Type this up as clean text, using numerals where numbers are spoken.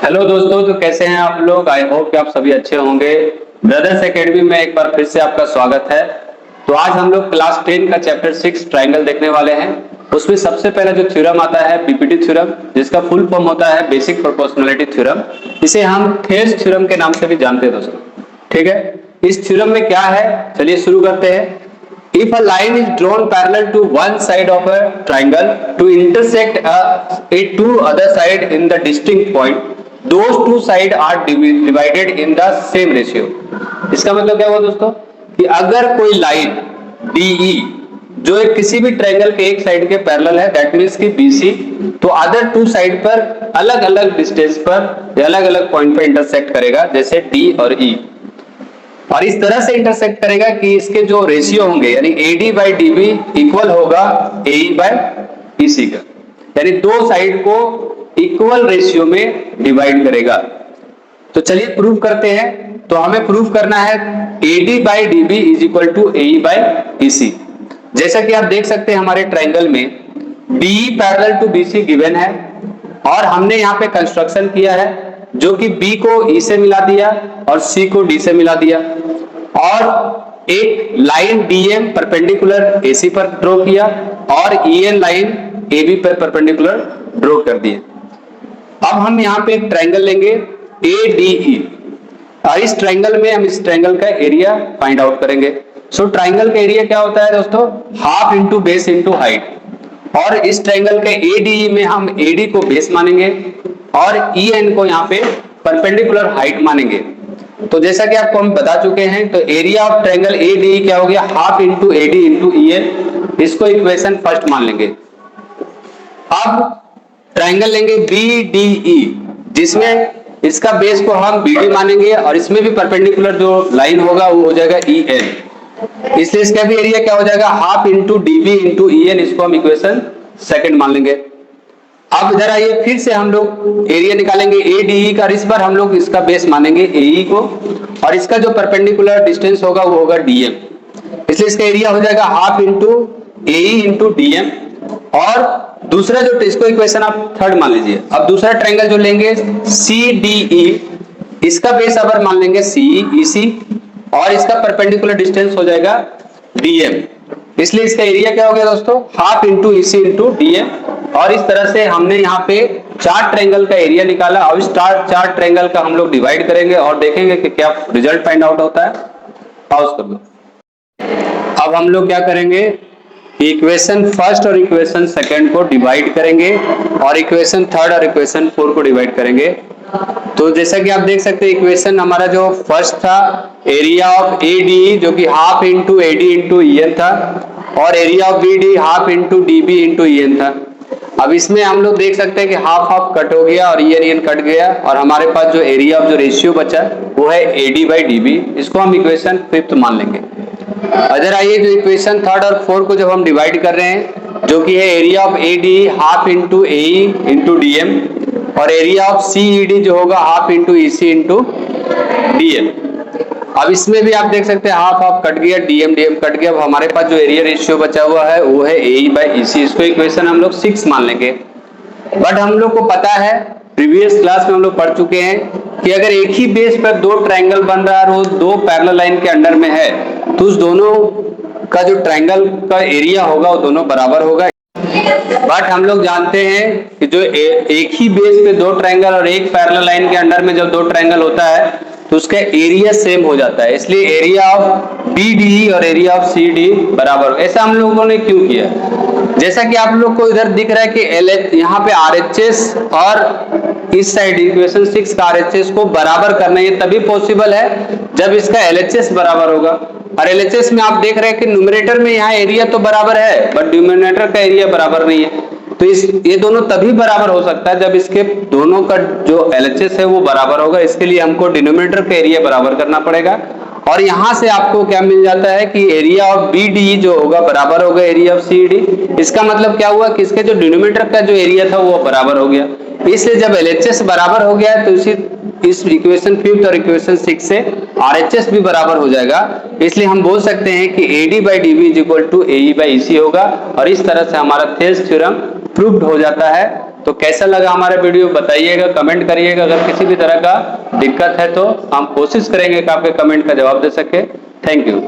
Hello दोस्तों, तो कैसे हैं आप लोग। आई होप कि आप सभी अच्छे होंगे। ब्रदर्स एकेडमी में एक बार फिर से आपका स्वागत है। तो आज हम लोग क्लास 10 का चैप्टर 6 ट्रायंगल देखने वाले हैं। उसमें सबसे पहला जो थ्योरम आता है पीपीटी थ्योरम, जिसका फुल फॉर्म होता है बेसिक प्रोपोर्शनैलिटी थ्योरम। इसे हम थेल्स थ्योरम के नाम से भी जानते हैं दोस्तों। ठीक है, इस थ्योरम में क्या है, चलिए शुरू करते हैं। If a line is drawn parallel to one side of a triangle to intersect it two other side in the distinct point, those two sides are divided in the same ratio. इसका मतलब क्या हुआ दोस्तों कि अगर कोई line DE जो एक किसी भी ट्रायंगल के एक साइड के पैरेलल है, दैट मीन्स कि BC, तो अदर टू साइड पर अलग अलग डिस्टेंस पर या अलग अलग पॉइंट पर इंटरसेक्ट करेगा, जैसे D और E। और इस तरह से इंटरसेक्ट करेगा कि इसके जो रेशियो होंगे यानी AD बाई DB इक्वल होगा AE बाई EC का, यानी दो साइड को इक्वल रेशियो में डिवाइड करेगा। तो चलिए प्रूव करते हैं। तो हमें प्रूव करना है AD by DB is equal to AE by EC। जैसा कि आप देख सकते हैं हमारे ट्रायंगल में DE parallel to BC given है और हमने यहाँ पे कंस्ट्रक्शन किया है जो कि B को E से मिला दिया और C को D से मिला दिया और एक लाइन DM परपेंडिकुलर AC पर ड्रॉ किया और EN लाइन AB पर परपेंडिकुलर ड्रॉ कर दिए। अब हम यहाँ पे एक ट्रायंगल लेंगे ADE और इस ट्रायंगल में हम इस ट्रायंगल का एरिया फाइंड आउट करेंगे। सो ट्रायंगल का एरिया क्या होता है दोस्तों, half into base into height. और इस ट्रायंगल के ADE में हम AD को बेस मानेंगे और EN को यहाँ पे परपेंडिकुलर हाइट मानेंगे। तो जैसा कि आपको हम बता चुके हैं, तो एरिया ऑफ ट्रायंगल ADE क्या हो गया, half into AD into EN। इसको इक्वेशन फर्स्ट मान लेंगे। अब ट्रायंगल लेंगे BDE जिसमें इसका बेस को हम BD मानेंगे और इसमें भी परपेंडिकुलर जो लाइन होगा वो हो जाएगा EN। इसलिए इसका भी एरिया क्या हो जाएगा, half into DB into EN। इसको हम इक्वेशन सेकंड मान लेंगे। अब इधर आइए, फिर से हम लोग एरिया निकालेंगे ADE का। इस बार हम लोग इसका बेस मानेंगे AE को और इसका जो परपेंडिकुलर डिस्टेंस होगा वो होगा DM। इसलिए इसका एरिया हो जाएगा half into AE into DM। और दूसरा जो इसको इक्वेशन आप थर्ड मान लीजिए। अब दूसरा ट्रायंगल जो लेंगे CDE, इसका बेस अगर मान लेंगे CE EC और इसका परपेंडिकुलर डिस्टेंस हो जाएगा DM। इसलिए इसका एरिया क्या हो गया दोस्तों, half into EC into DM। और इस तरह से हमने यहाँ पे चार ट्रायंगल का एरिया निकाला। अब इस चार ट्रायंगल का हम लोग डिवाइड करेंगे और देखेंगे कि क्या रिजल्ट फाइंड आउट होता है। पॉज कर दो। अब हम लोग क्या करेंगे, इक्वेशन फर्स्ट और इक्वेशन सेकंड को डिवाइड करेंगे और इक्वेशन थर्ड और इक्वेशन फोर को डिवाइड करेंगे। तो जैसा कि आप देख सकते हैं इक्वेशन हमारा जो फर्स्ट था, एरिया ऑफ ADE जो कि half into AD into EN था और area of BD half into DB into EN था। अब इसमें हम लोग देख सकते हैं कि हाफ हाफ कट हो गया और EN कट गया और हमारे पास जो एरिया ऑफ जो रेशियो बचा वो है AD बाई DB। इसको हम इक्वेशन फिफ्थ मान लेंगे। अगर आइए जो इक्वेशन थर्ड और फोर्थ को जब हम डिवाइड कर रहे हैं, जो कि है area of ADE half into AE into DM और एरिया ऑफ CED जो होगा half into EC into DM। अब इसमें भी आप देख सकते हैं हाफ हाफ कट गया, DM कट गया। अब हमारे पास जो एरिया रेशियो बचा हुआ है वो है AE बाई EC। इसको इक्वेशन हम लोग 6 मान लेंगे। बट हम लोग को पता है, प्रीवियस क्लास में हम लोग पढ़ चुके हैं कि अगर एक ही बेस पर दो ट्रायंगल बन रहा है और वो दो पैरेलल लाइन के अंडर में है तो उस दोनों का जो ट्रायंगल का एरिया होगा वो दोनों बराबर होगा। बट हम लोग जानते हैं कि जो एक ही बेस पे दो ट्रायंगल और एक पैरेलल लाइन के अंडर में जब दो ट्रायंगल होता है तो उसका एरिया सेम हो जाता है। इसलिए एरिया ऑफ BDE और एरिया ऑफ CD बराबर। ऐसा हम लोगों ने क्यों किया, जैसा कि आप लोग को इधर दिख रहा है कि यहाँ पे RHS और इस साइड इक्वेशन 6 का RHS को बराबर करना ये तभी पॉसिबल है जब इसका LHS बराबर होगा। और LHS में आप देख रहे हैं कि न्यूमरेटर में यहाँ एरिया तो बराबर है बट डिनोमिनेटर का एरिया बराबर नहीं है। तो ये दोनों तभी बराबर हो सकता है जब इसके दोनों का जो LHS है वो बराबर होगा। इसके लिए हमको डिनोमिनेटर का एरिया बराबर करना पड़ेगा। और यहां से आपको क्या मिल जाता है कि एरिया ऑफ BDE जो होगा बराबर होगा एरिया ऑफ CD। इसका मतलब क्या हुआ कि इसके जो डिनोमिनेटर का जो एरिया था वो बराबर हो गया। इसलिए जब LHS बराबर हो गया तो इस इक्वेशन फिफ्थ और इक्वेशन 6 से RHS भी बराबर हो जाएगा। इसलिए हम बोल सकते हैं कि AD by DB is equal to AE by EC होगा। और इस तरह से हमारा थेल्स थ्योरम प्रूव्ड हो जाता है। तो कैसा लगा हमारा वीडियो बताइएगा, कमेंट करिएगा। अगर किसी भी तरह का दिक्कत है तो हम कोशिश करेंगे कि आपके कमेंट का जवाब दे सके। Thank you.